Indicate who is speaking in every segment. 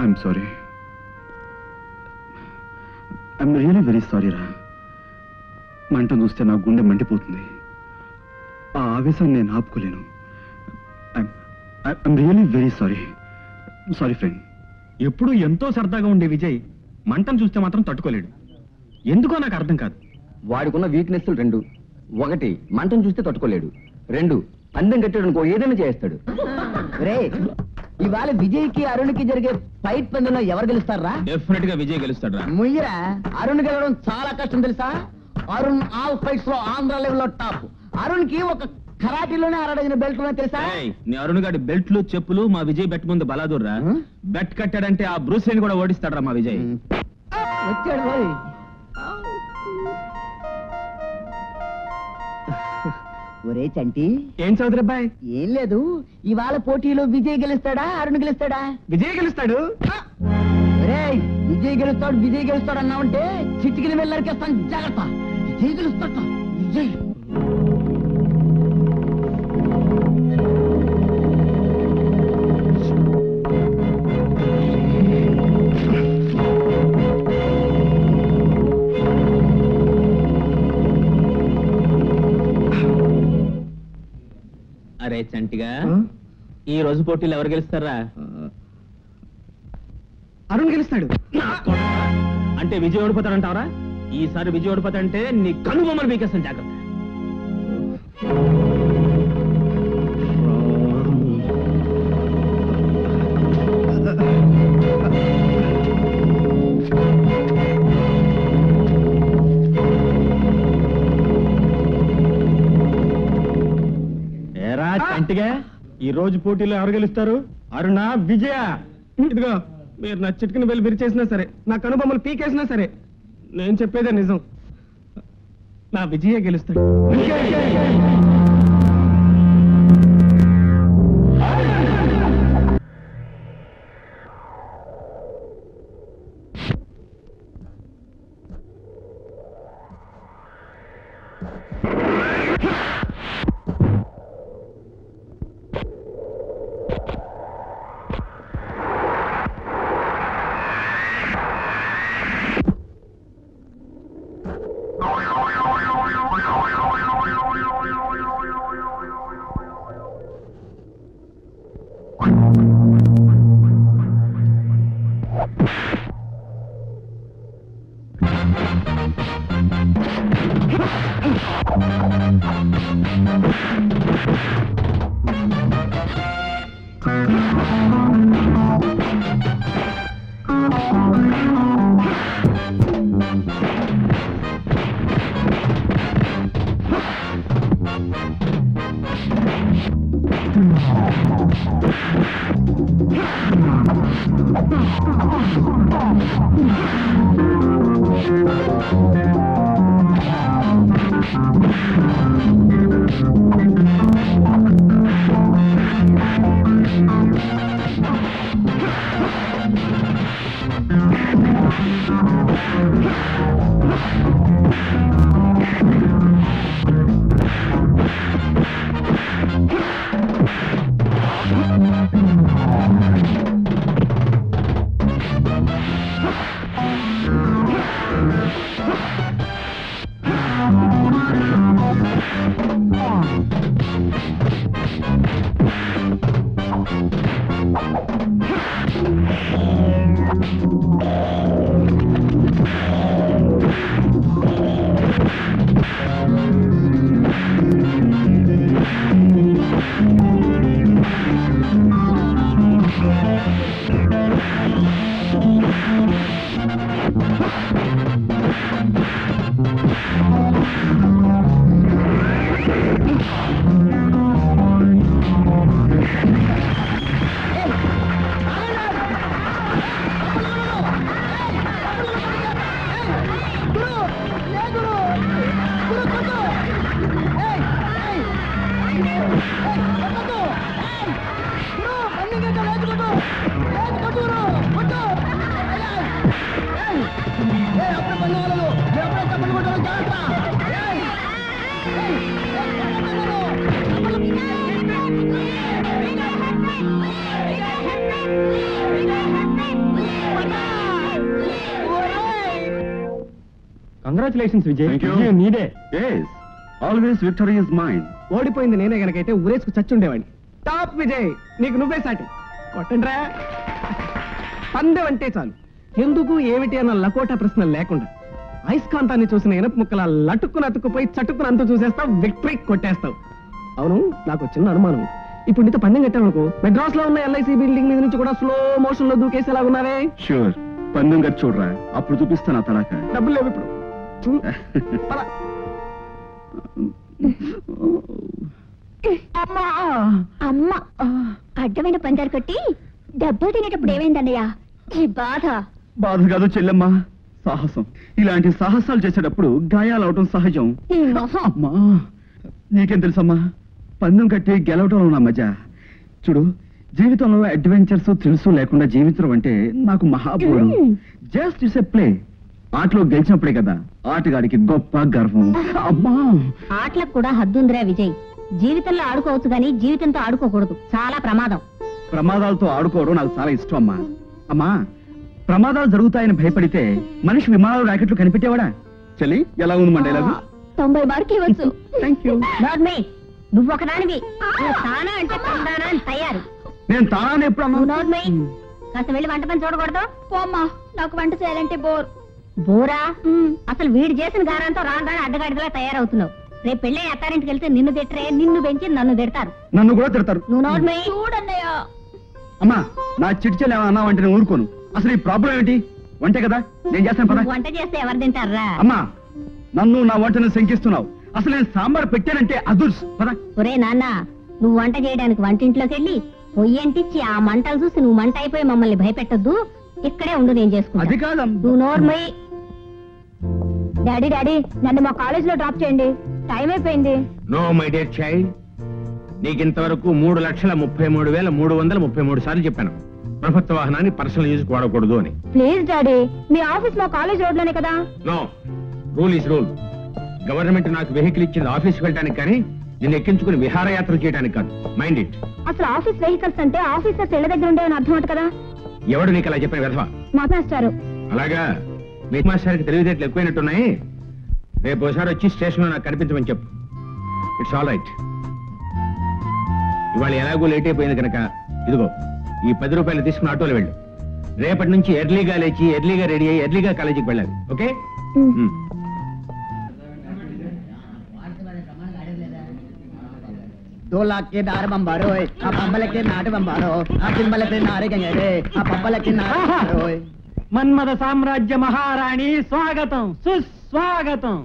Speaker 1: I'm sorry. I'm really very sorry రా. మంట చూస్తే నా గుండె మండిపోతుంది. ఆ ఆవేశాన్ని నేను ఆపుకోలేను. I'm really very sorry. Sorry friend.
Speaker 2: ఎప్పుడు ఎంతో సరదాగా ఉండే విజయ్ మంటను చూస్తే మాత్రం తట్టుకోలేడు. ఎందుకో నాకు అర్థం కాదు.
Speaker 3: వాడికున్న వీక్నెస్లు రెండు. ఒకటి, మంటను చూస్తే తట్టుకోలేడు. రెండు, అందం కట్టాడు అనుకో ఏదైనా చేస్తాడు. రే, ఇవాళ విజయ్కి అరుణ్కి జరిగే ఫైట్ పందెంలో ఎవరు గెలుస్తారా?
Speaker 2: డెఫినెట్ గా విజయ్ గెలుస్తాడు.
Speaker 3: ముయ్యరా, అరుణ్ గెలవడం చాలా కష్టం తెలుసా? అరుణ్ ఆల్ ఫైట్స్ లో ఆంధ్ర లెవెల్లో టాప్. అరుణ్ కి ఒక కరాటీలోనే 6 బెల్ట్ ఉన్నాయి తెలుసా?
Speaker 2: నీ అరుణ్ గారి బెల్ట్లు చెప్పులు మా విజయ్ బెట్ ముందు బలాదూర్రా. బెట్ కట్టాడంటే ఆ బ్రూస్లీని కూడా ఓడిస్తాడరా మా విజయ్.
Speaker 3: వచ్చాడు బాయ్. ఒరే చంటి.
Speaker 2: ఏం చౌదరి అబ్బాయి?
Speaker 3: ఏం లేదు, ఇవాళ పోటీలో విజయ్ గెలుస్తాడా అరుణ్ గెలుస్తాడా?
Speaker 2: విజయ్ గెలుస్తాడు.
Speaker 3: విజయ్ గెలుస్తాడు అన్నావంటే చిటికిన వెళ్ళరికేస్తాను, జాగ్రత్త. విజయ్ గెలుస్తాడు. విజయ్
Speaker 2: అరే చంటిగా, ఈ రోజు పోటీలు ఎవరు గెలుస్తారా?
Speaker 1: అరుణ్ గెలుస్తాడు.
Speaker 2: అంటే విజయ్ ఓడిపోతాడంటావరా? ఈసారి విజయ్ ఓడిపోతాడంటే నీ కను బొమ్మలు పీకేస్తాను, జాగ్రత్త. ఏరా చంటిగా, ఈ రోజు పోటీలో ఎవరు గెలుస్తారు? అరుణ, విజయ? ఇదిగో, మీరు నా చిటికిన వెళ్ళి విరిచేసినా సరే, నా కనుబొమ్మలు పీకేసినా సరే, నేను చెప్పేదే నిజం. నా విజయ గెలుస్తాడు. కంగ్రాచులేషన్స్ విజయ్.
Speaker 1: Thank you.
Speaker 2: విజయం నీదే.
Speaker 1: Yes always victory is mine.
Speaker 2: ఓడిపోయింది నేనే గనకైతే ఊరేసుకు చచ్చుండేవాడిని. టాప్ విజయ్, నీకు నువ్వే సాటి. కొట్టండ్రా. పందెం అంటే చాలు, ఎందుకు ఏమిటి అన్న లకోటా ప్రశ్న లేకుండా అయస్కాంతాన్ని చూసిన ఇనప ముక్కల లటుక్కున అతుక్కుపోయి చటుక్కున అంతు చూసేస్తావు, విక్టరీ కొట్టేస్తావు. అవును, నాకు చిన్న అనుమానం. ఇప్పుడు నీతో పందెం కట్టామనుకో, మెడ్రాస్ లో ఉన్న ఎల్ఐసి బిల్డింగ్ మీద నుంచి కూడా స్లో మోషన్ లో దూకేసేలా ఉన్నావే.
Speaker 1: షూర్, పందెం గట్టి చూడరా, అప్పుడు చూపిస్తాను ఆ తడాక.
Speaker 2: డబ్బులు లేవు ఇప్పుడు. పద.
Speaker 4: అమ్మ అడ్డమైన పందాలు కట్టి దెబ్బలు తినేటప్పుడు ఏమైందన్నయ్య ఈ బాధ?
Speaker 1: బాధ కాదు చెల్లెమ్మ, సాహసం. ఇలాంటి సాహసాలు చేసేటప్పుడు గాయాలవటం సహజం.
Speaker 4: ఈ మొహం.
Speaker 1: అమ్మా, నీకేం తెలుసమ్మా, పందెం కట్టి గెలవటంలో ఉన్న మజా. చూడు, జీవితంలో అడ్వెంచర్స్ తెలుసు లేకుండా జీవితం అంటే నాకు మహాబోరు. Just it's a play. ఆటలో గెలిచినప్పుడే కదా ఆటగాడికి గొప్ప గర్వం. అమ్మా,
Speaker 4: ఆటలకు కూడా హద్దుందిరా విజయ్. జీవితంలో ఆడుకోవచ్చు గాని జీవితంతో ఆడుకోకూడదు, చాలా ప్రమాదం.
Speaker 1: ప్రమాదాలతో ఆడుకోవడం నాకు చాలా ఇష్టం అమ్మా. అమ్మా, ప్రమాదాలు జరుగుతాయని భయపడితే మనిషి విమానాలు రాకెట్లు కనిపెట్టేవాడా? చెల్లి, ఎలా ఉంది మండేలాగా?
Speaker 4: 90 మార్కులు ఇవ్వచ్చు.
Speaker 1: Thank you.
Speaker 4: నువ్వు ఒకదానివి. నువ్వు తానా అంటే తందానా అని తయారు.
Speaker 1: నేను తానే ఎప్పుడమ్మా?
Speaker 4: నువ్వు నోర్మై. కాస్త వెళ్ళి వంట పని చూడకూడదు. పోమ్మా, నాకు వంట చేయాలంటే బోరా. అసలు వీడు చేసిన గారంతో రాను అడ్డగాడిలా తయారవుతున్నావు. రేపు పెళ్ళి అత్తారింటికి వెళ్తే నిన్ను తిట్టరే, నిన్ను పెంచి నన్ను తిడతారు.
Speaker 1: నన్ను కూడా తిడతారు.
Speaker 4: నువ్వు నోర్మై. చూడన్నయ్య.
Speaker 1: అమ్మా, నా చిట్చలు ఏమన్నా అన్నావంటే నేను ఊరుకోను. అసలు ఈ ప్రాబ్లం ఏంటి? వంటే కదా, నేను చేస్తాను పద.
Speaker 4: వంట చేస్తే ఎవరు తింటారా?
Speaker 1: అమ్మా, నన్ను నా వంటను శంకిస్తున్నావు. అసలు నేను సాంబార్ పెట్టానంటే అదుర్స్ పద.
Speaker 4: ఒరే నాన్న, నువ్వు వంట చేయడానికి వంటింట్లోకి వెళ్ళి పొయ్యంటిచ్చి ఆ మంటలు చూసి నువ్వు మంట అయిపోయి మమ్మల్ని భయపెట్టొద్దు. ఇక్కడే ఉండు, నేను చేసుకుంటా.
Speaker 1: అది కాదమ్మా.
Speaker 4: నువ్వు నోర్మై. డాడీ నన్ను మా కాలేజ్ లో డ్రాప్ చేయండి, టైం అయిపోయింది.
Speaker 5: నో మై డియర్ చైల్డ్, నీకింతవరకు 3,33,333 సార్లు చెప్పాను ప్రభుత్వ వాహనాన్ని పర్సనల్ యూజ్ వాడకూడదు అని.
Speaker 4: ప్లీజ్ డాడీ, మీ ఆఫీస్ మా కాలేజ్ రోడ్ లోనే కదా.
Speaker 5: No, rule is rule. Government నాకు వెహికల్ ఇచ్చింది ఆఫీస్కి వెళ్ళడానికి కానీ నిన్ను ఎక్కించుకుని విహారయాత్ర చేయడానికి కాదు. Mind it.
Speaker 4: అసలు ఆఫీస్ వెహికల్స్ అంటే ఆఫీసర్స్ ఇళ్ల దగ్గర ఉండేవని అర్థం అంట కదా.
Speaker 5: ఎవడు నీకు అలా చెప్పిన విధవా?
Speaker 4: మా మాస్టారు.
Speaker 5: అలాగా, మీ మాస్టర్కి తెలివితేటలు ఎక్కువైనట్టున్నాయి. రేపు ఒకసారి వచ్చి స్టేషన్ లో నాకు కనిపించమని చెప్పు. It's all right. ఇవాళ ఎలాగో లేట్ అయిపోయింది కనుక ఇదిగో ఈ 10 రూపాయలు తీసుకుని ఆటోలో వెళ్ళు. రేపటి నుంచి ఎర్లీగా లేచి ఎర్లీగా రెడీ అయ్యి ఎర్లీగా కాలేజీకి వెళ్ళాలి. ఓకే?
Speaker 3: 2 लाख के नारे बंबारो, आ पंबल के नारे बंबारो, आ तिंबल के नारे गंगे, आ पंबल के नारे.
Speaker 2: మన్మథ సామ్రాజ్య మహారాణి స్వాగతం, సుస్వాగతం.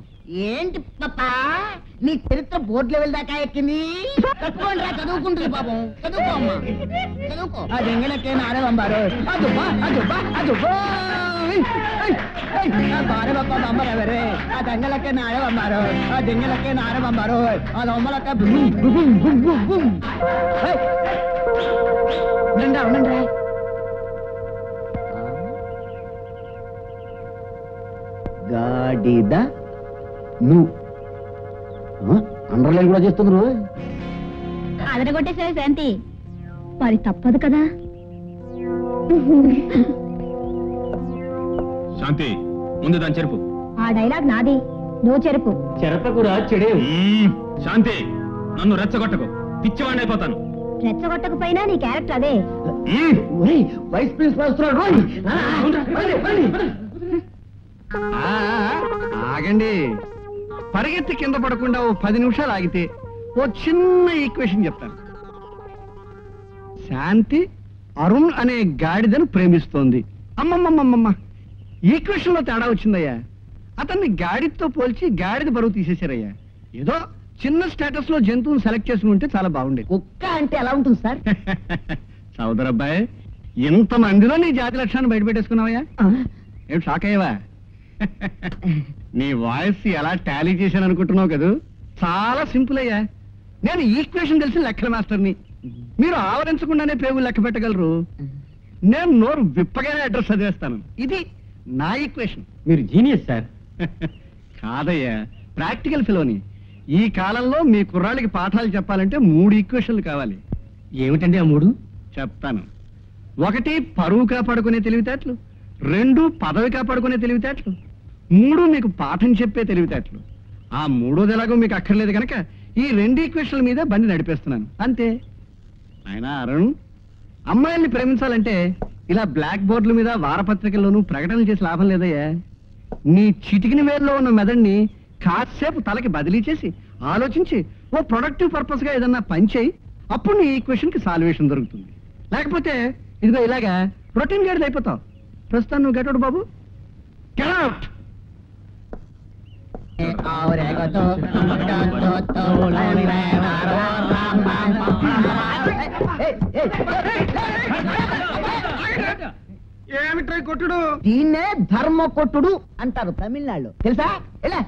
Speaker 3: ఏంటి పాపా, నీ చరిత్ర బోర్డు లెవెల్ దాకా ఎక్కింది. చదువుకోండి, చదువుకుంటుంది పాపం. చదువుకో అమ్మా, చదువుకో. ఆ జంగలకే నారే బంబారు, అదుబ్బా అదుబ్బా అదుబ్బా. బారే బాబా బంబారు ఎవరే? ఆ జంగలకే నారే బంబారు, ఆ జంగలకే నారే బంబారు, ఆ దొమ్మలకే ఉండండి. గాడిద నువ్వు అండర్లైన్ కూడా చేస్తున్నారు.
Speaker 4: అదరగొట్టేసే శాంతి, మరి తప్పదు కదా.
Speaker 5: శాంతి, ముందు దాని చెరుపు.
Speaker 4: ఆ డైలాగ్ నాది, నువ్వు చెరుపు.
Speaker 2: చెరపకురా చెడే.
Speaker 5: శాంతి, నన్ను రెచ్చగొట్టకు, పిచ్చివాడిని అయిపోతాను.
Speaker 4: రెచ్చగొట్టకపోయినా నీ క్యారెక్టర్ అదే.
Speaker 3: వైస్ ప్రిన్సిపల్ వస్తున్నాడు.
Speaker 2: ఆగండి, పరిగెత్తి కింద పడకుండా ఓ 10 నిమిషాలు ఆగితే ఓ చిన్న ఈక్వేషన్ చెప్తాను. శాంతి అరుణ్ అనే గాడిదను ప్రేమిస్తోంది. అమ్మమ్మమ్మమ్మ, ఈక్వేషన్ లో తేడా వచ్చిందయ్యా. అతన్ని గాడిదతో పోల్చి గాడిద బరువు తీసేశారయ్యా. ఏదో చిన్న స్టేటస్ లో జంతువుని సెలెక్ట్ చేసుకుని ఉంటే చాలా బాగుండేది.
Speaker 3: కుక్క అంటే ఎలా ఉంటుంది సార్?
Speaker 2: సోదరబ్బాయి, ఇంత మందిలో నీ జాతి లక్షణాన్ని బయటపెట్టేసుకున్నావయ్యా. ఏం షాక్ అయ్యావా? నీ వాయిస్ ఎలా టాలీ చేశాను అనుకుంటున్నావు కదా. చాలా సింపుల్ అయ్యా. నేను ఈక్వేషన్ తెలిసిన లెక్కల మాస్టర్ని. మీరు ఆవరించకుండానే పేగులు లెక్క పెట్టగలరు. నేను నోరు విప్పగానే అడ్రస్ చదివేస్తాను. ఇది నా ఈక్వేషన్.
Speaker 6: మీరు జీనియస్ సార్.
Speaker 2: కాదయ్యా, ప్రాక్టికల్ ఫిలోని. ఈ కాలంలో మీ కుర్రాళ్ళకి పాఠాలు చెప్పాలంటే 3 ఈక్వేషన్లు కావాలి.
Speaker 6: ఏమిటండి ఆ 3?
Speaker 1: చెప్తాను. 1 పరువు కాపాడుకునే తెలివితేటలు, 2 పదవి కాపాడుకునే తెలివితేటలు, 3 మీకు పాఠం చెప్పే తెలివితేటలు. ఆ 3ది ఎలాగో మీకు అక్కర్లేదు కనుక ఈ 2 ఈక్వేషన్ల మీద బండి నడిపేస్తున్నాను అంతే. అయినా అరుణ్, అమ్మాయిల్ని ప్రేమించాలంటే ఇలా బ్లాక్ బోర్డుల మీద వారపత్రికల్లోనూ ప్రకటనలు చేసి లాభం లేదయ్యా. నీ చిటికిన వేల్లో ఉన్న మెదడుని కాసేపు తలకి బదిలీ చేసి ఆలోచించి ఓ ప్రొడక్టివ్ పర్పస్ గా ఏదన్నా పని చేయి. అప్పుడు నీ ఈక్వేషన్ కి సాల్వేషన్ దొరుకుతుంది. లేకపోతే ఇదిగో ఇలాగా ప్రోటీన్ గేడ్ అయిపోతావు. ప్రస్తుతం నువ్వు గెట్ అవుట్ బాబు, గెట్ అవుట్.
Speaker 2: ఏమిట్రా కొట్టుడు?
Speaker 3: దీన్నే ధర్మ కొట్టుడు అంటారు తమిళనాడులో, తెలుసా? ఎలా